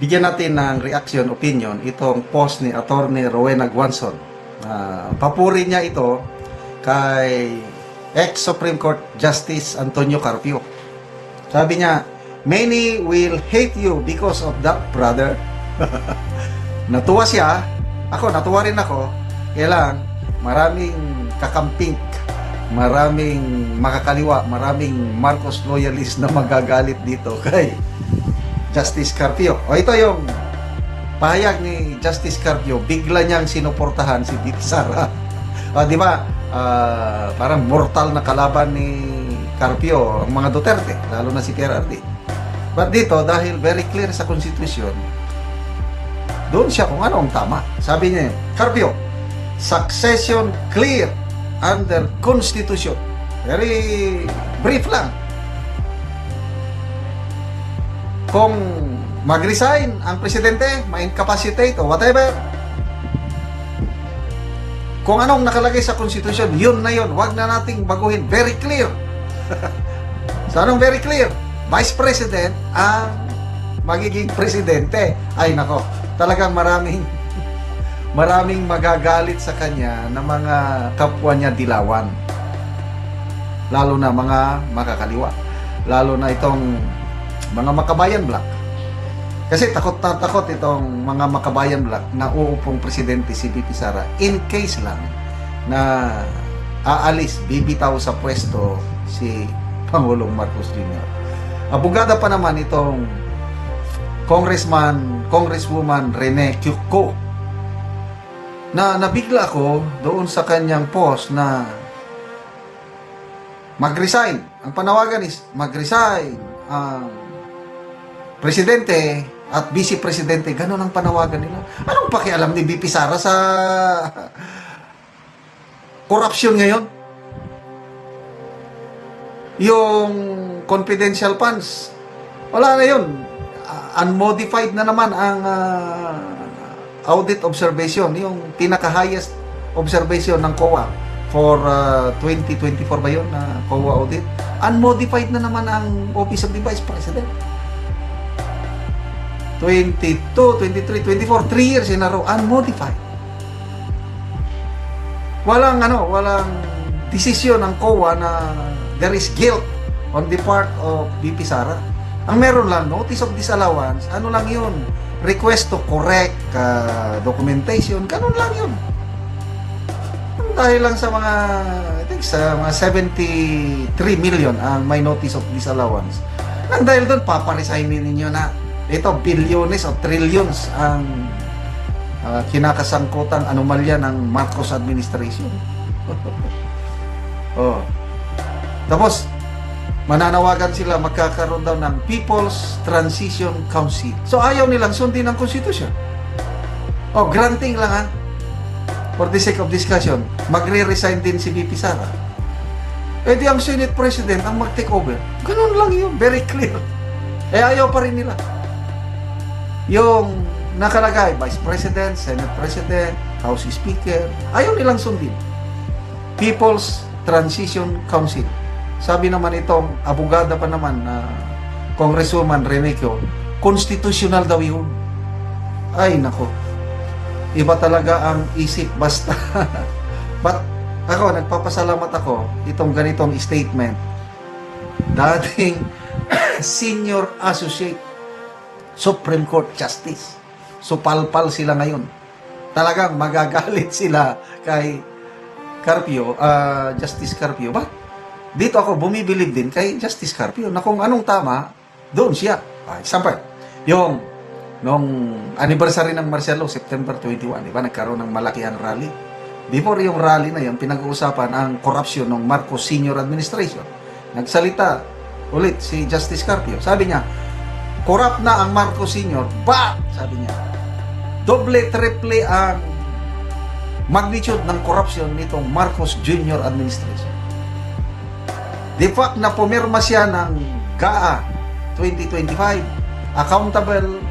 bigyan natin ng reaction, opinion, itong post ni Attorney Rowena Guanzon. Papuri niya ito kay ex-Supreme Court Justice Antonio Carpio. Sabi niya, many will hate you because of that, brother. Natuwa siya. Ako, natuwa rin ako. Kaya lang, maraming kakamping, maraming makakaliwa, maraming Marcos loyalist na magagalit dito kay Justice Carpio. O ito yung pahayag ni Justice Carpio, bigla niyang sinuportahan si Bibi Sara. Di ba? Parang mortal na kalaban ni Carpio ang mga Duterte, lalo na si PRRD. But dito, dahil very clear sa Constitution, doon siya kung ano ang tama. Sabi niya, Carpio, succession clear under Constitution. Very brief lang. Kung mag-resign ang presidente, ma-incapacitate o whatever, kung anong nakalagay sa Constitution, yun na yun. Huwag na nating baguhin. Very clear. So, anong very clear? Vice President ang magiging presidente. Ay, nako. Talagang maraming magagalit sa kanya na mga kapwa niya dilawan. Lalo na mga makakaliwa. Lalo na itong mga makabayan black. Kasi takot na takot itong mga makabayan black na uupong presidente si Bibi Sara in case lang na aalis, bibitaw sa pwesto si Pangulong Marcos Jr. Abogada pa naman itong Congresswoman Rene Cuco na nabigla ako doon sa kanyang post na mag-resign. Ang panawagan is mag-resign ang presidente at vice presidente. Ganon ang panawagan nila. Anong pakialam ni Bibi Sara sa korupsyon ngayon? Yung confidential funds, wala na yun. Unmodified na naman ang audit observation, yung pinaka-highest observation ng COA for 2024 ba yun na COA audit. Unmodified na naman ang Office of the Vice President. 22, 23, 24, 3 years in a row, unmodified. Walang desisyon ng COA na there is guilt on the part of Bibi Sara. Ang meron lang, notice of disallowance, ano lang yun? Request to correct documentation, ganun lang yun. Dahil lang sa mga, I think sa mga 73 million ang may notice of disallowance. Nang dahil doon, paparesignin ninyo na ito, bilyones o trillions ang kinakasangkutan anomalya ng Marcos administration. Oh. Tapos, mananawagan sila magkakaroon daw ng People's Transition Council. So, ayaw nilang sundin ang Constitution. Oh, granting lang for the sake of discussion, magre-resign din si Bibi Sara. Eh di ang Senate President ang mag-take over. Ganun lang yun. Very clear. Eh ayaw pa rin nila. Yung nakalagay, Vice President, Senate President, House Speaker, ayaw nilang sundin. People's Transition Council. Sabi naman itong abogada pa naman na Congresswoman Reneco, constitutional daw yun. Ay nako, iba talaga ang isip basta. But ako, nagpapasalamat ako itong ganitong statement. Dating senior associate Supreme Court Justice. So palpal sila ngayon. Talagang magagalit sila kay Carpio, Justice Carpio. Ba? Dito ako bumibilib din kay Justice Carpio na kung anong tama, doon siya. Example, yung nung anniversary ng martial law, September 21, di ba, nagkaroon ng malakihan rally. Before yung rally na yun, pinag-uusapan ang korupsyon ng Marcos Senior Administration. Nagsalita ulit si Justice Carpio. Sabi niya, corrupt na ang Marcos Senior, but, sabi niya, doble, triple ang magnitude ng korupsyon nitong Marcos Jr. Administration. The fact na pumirma siya ng GAA 2025, accountable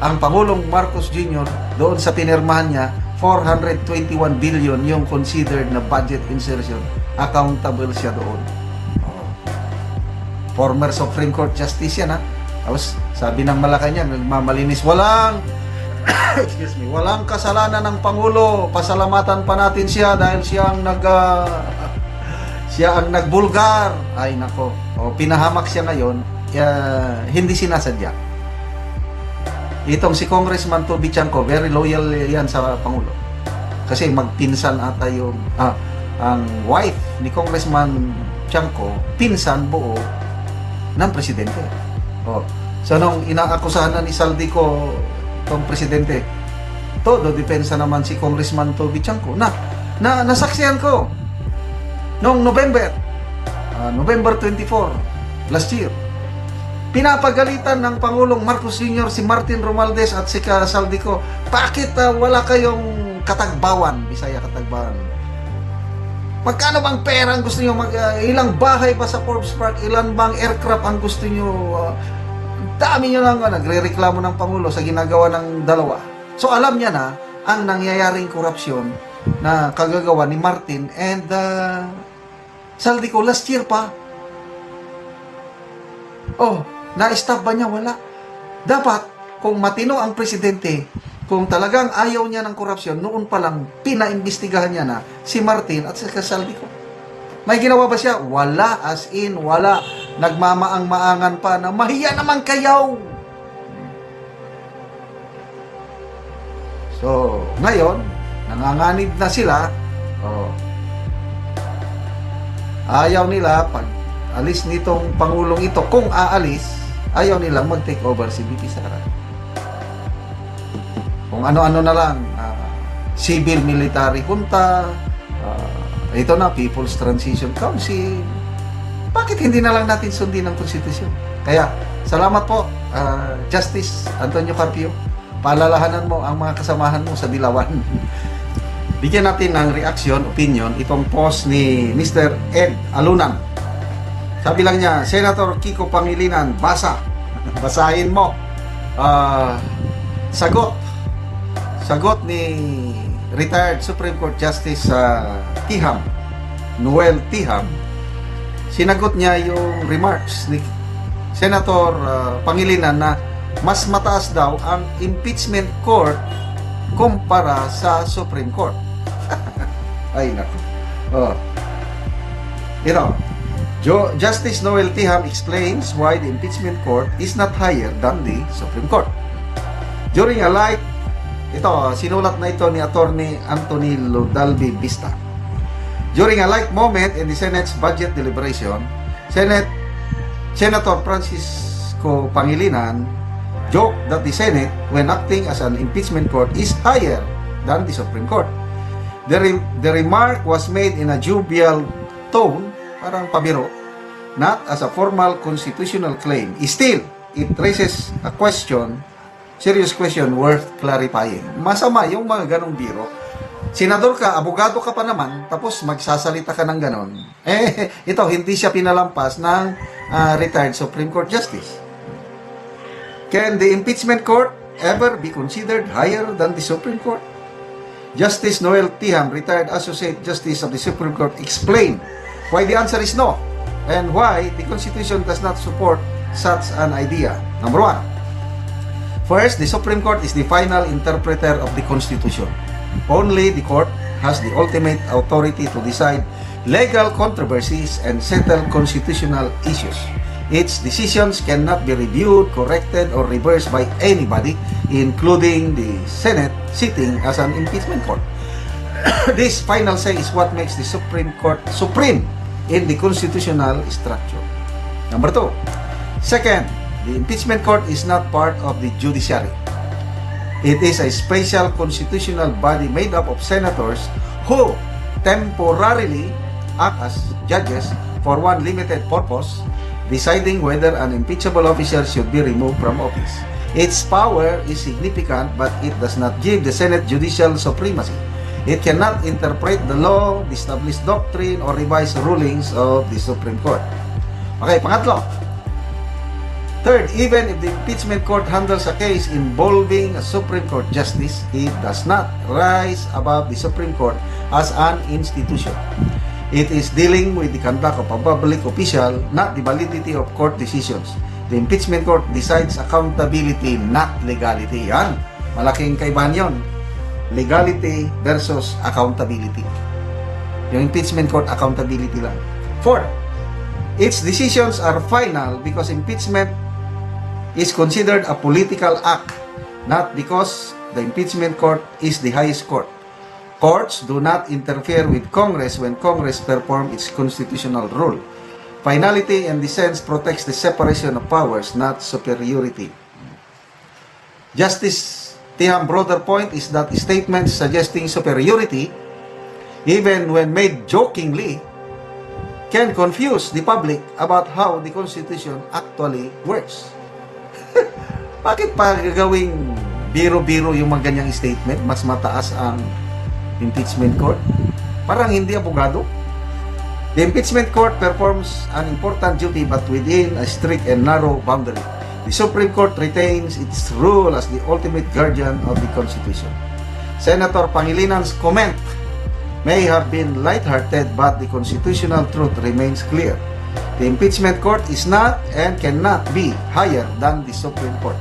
ang Pangulong Marcos Jr. doon sa pinirmahan niya, 421 billion yung considered na budget insertion, accountable siya doon. Former Supreme Court Justice yan, ha? Tapos sabi ng Malacanang, nagmamalinis, walang excuse me, walang kasalanan ng Pangulo. Pasalamatan pa natin siya dahil siya ang siya ang nagbulgar. Ay nako, pinahamak siya ngayon. Hindi sinasadya. Itong si Congressman Toby Chanco, very loyal yan sa Pangulo. Kasi magpinsan ata yung ang wife ni Congressman Chanco, pinsan buo ng presidente. So nung inaakusahan na ni Saldico itong presidente, todo depensa naman si Congressman Toby Chanco na nasaksihan ko noong November 24 last year. Pinapagalitan ng Pangulong Marcos Sr. si Martin Romualdez at si Saldico, bakit wala kayong katagbawan, Bisaya katagbawan? Magkano bang pera ang gusto nyo? Ilang bahay pa sa Forbes Park? Ilan bang aircraft ang gusto nyo? Dami nyo lang nagre-reklamo ng Pangulo sa ginagawa ng dalawa. So alam niya na ang nangyayaring korupsyon na kagagawa ni Martin and Saldico last year pa. Na-stop ba niya? Wala. Dapat, kung matino ang presidente, kung talagang ayaw niya ng korupsyon, noon pa lang, pinaimbestigahan niya na si Martin at si Saldico. May ginawa ba siya? Wala, as in, wala. Nagmamaang-maangan pa na mahiya naman kayaw. So, ngayon, nanganganib na sila. Ayaw nila, pag alis nitong Pangulong ito, kung aalis, ayaw nilang mag-take over si VP Sara. Kung ano-ano na lang, civil military junta, ito na, People's Transition Council. Bakit hindi na lang natin sundin ang konstitusyon? Kaya, salamat po, Justice Antonio Carpio. Paalalahanan mo ang mga kasamahan mo sa Dilawan. Bigyan natin ng reaction, opinion, itong post ni Mr. Ed Alunan. Sabi lang niya, Senator Kiko Pangilinan, basahin mo. Sagot ni retired Supreme Court Justice Tiham, Noel Tiham. Sinagot niya yung remarks ni Senator Pangilinan na mas mataas daw ang impeachment court kumpara sa Supreme Court. Ay nako. Justice Noel Tiham explains why the impeachment court is not higher than the Supreme Court. During a light, sinulat na ito ni Attorney Anthony Lodalbi Vista. During a light moment in the Senate's budget deliberation, Senator Francisco Pangilinan joked that the Senate, when acting as an impeachment court, is higher than the Supreme Court. The remark was made in a jovial tone, parang pabiro, not as a formal constitutional claim. Still, it raises a serious question worth clarifying. Masama yung mga ganong biro. Senador ka, abogado ka pa naman, tapos magsasalita ka ng ganon. Ito, hindi siya pinalampas ng retired Supreme Court Justice. Can the impeachment court ever be considered higher than the Supreme Court? Justice Noel Tiham, retired Associate Justice of the Supreme Court, explained why the answer is no, and why the Constitution does not support such an idea. Number one, first, the Supreme Court is the final interpreter of the Constitution. Only the court has the ultimate authority to decide legal controversies and settle constitutional issues. Its decisions cannot be reviewed, corrected, or reversed by anybody, including the Senate sitting as an impeachment court. This final say is what makes the Supreme Court supreme in the constitutional structure. Number two, second, the impeachment court is not part of the judiciary. It is a special constitutional body made up of senators who temporarily act as judges for one limited purpose, deciding whether an impeachable officer should be removed from office. Its power is significant, but it does not give the Senate judicial supremacy. It cannot interpret the law, establish doctrine, or revise rulings of the Supreme Court. Okay, pangatlo. Third, even if the impeachment court handles a case involving a Supreme Court justice, it does not rise above the Supreme Court as an institution. It is dealing with the conduct of a public official, not the validity of court decisions. The impeachment court decides accountability, not legality. Yan. Malaking kaibahan yun. Legality versus accountability. Yung impeachment court, accountability lang. Fourth, its decisions are final because impeachment is considered a political act, not because the impeachment court is the highest court. Courts do not interfere with Congress when Congress performs its constitutional role. Finality and dissent protects the separation of powers, not superiority. Justice Tiham's broader point is that statements suggesting superiority, even when made jokingly, can confuse the public about how the Constitution actually works. Bakit pa gagawing biro-biro yung mga ganyang statement? Mas mataas ang impeachment court? Parang hindi abogado. The impeachment court performs an important duty but within a strict and narrow boundary. The Supreme Court retains its role as the ultimate guardian of the Constitution. Senator Pangilinan's comment may have been lighthearted but the constitutional truth remains clear. The impeachment court is not and cannot be higher than the Supreme Court.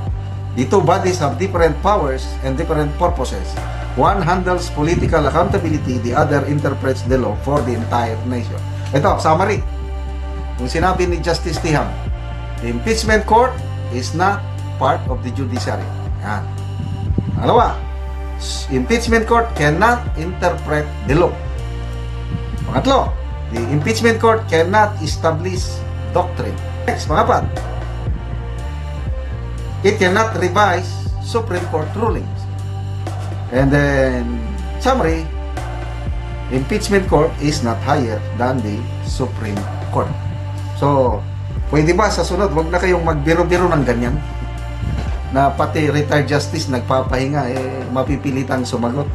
The two bodies have different powers and different purposes. One handles political accountability, the other interprets the law for the entire nation. Ito, summary. Kung sinabi ni Justice Tiham, the impeachment court is not part of the judiciary. Yan. Pangalawa, impeachment court cannot interpret the law. Pangatlo, the impeachment court cannot establish doctrine. Next, pangapat, it cannot revise Supreme Court rulings. And then, summary, impeachment court is not higher than the Supreme Court. So, pwede ba sa sunod, wag na kayong magbiro-biro ng ganyan? Na pati retired justice nagpapahinga, mapipilitang sumagot.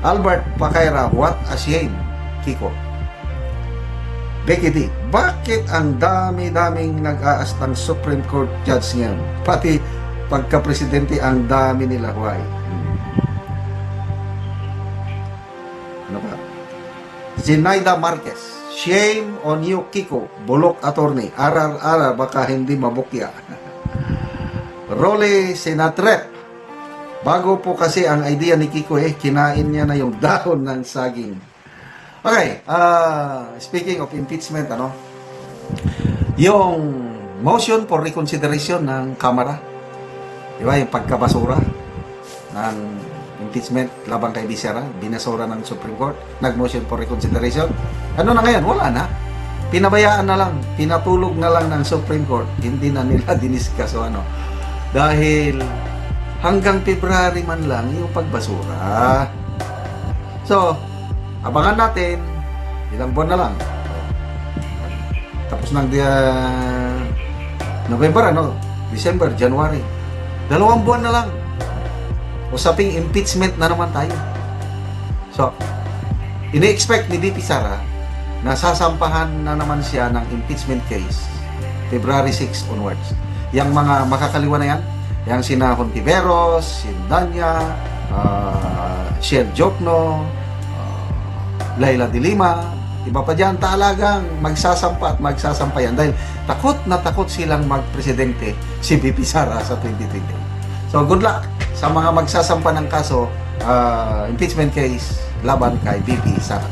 Albert Pacaira, what a shame, Kiko. Becky D, bakit ang dami-daming nag-aastang Supreme Court judge ngayon? Pati pagka-presidente, ang dami nila. Why? Ano ba? Zenaida Marquez, shame on you, Kiko. Bulok attorney. Arar-arar, baka hindi mabukya. Role Senatrep, bago po kasi ang idea ni Kiko, kinain niya na yung dahon ng saging. Okay, speaking of impeachment, yung motion for reconsideration ng Kamara, di ba, yung pagkabasura ng impeachment laban kay Bisara, binasura ng Supreme Court, nag-motion for reconsideration. Ano na ngayon? Wala na. Pinabayaan na lang, pinatulog na lang ng Supreme Court, hindi na nila diniscuss o ano. Dahil hanggang February man lang yung pagbasura. So, abangan natin, ilang buwan na lang. Tapos ng November, December, January. 2 buwan na lang. Usaping impeachment na naman tayo. So, ini-expect ni VP Sara na sasampahan na naman siya ng impeachment case February 6 onwards. Yang mga makakaliwa na yan, yang sina Hontiveros, si Danya, Sher Jokno, Laila de Lima, iba pa dyan, talagang magsasampa at magsasampa yan dahil takot na takot silang magpresidente si VP Sara sa 2020. So good luck sa mga magsasampa ng kaso, impeachment case laban kay VP Sara.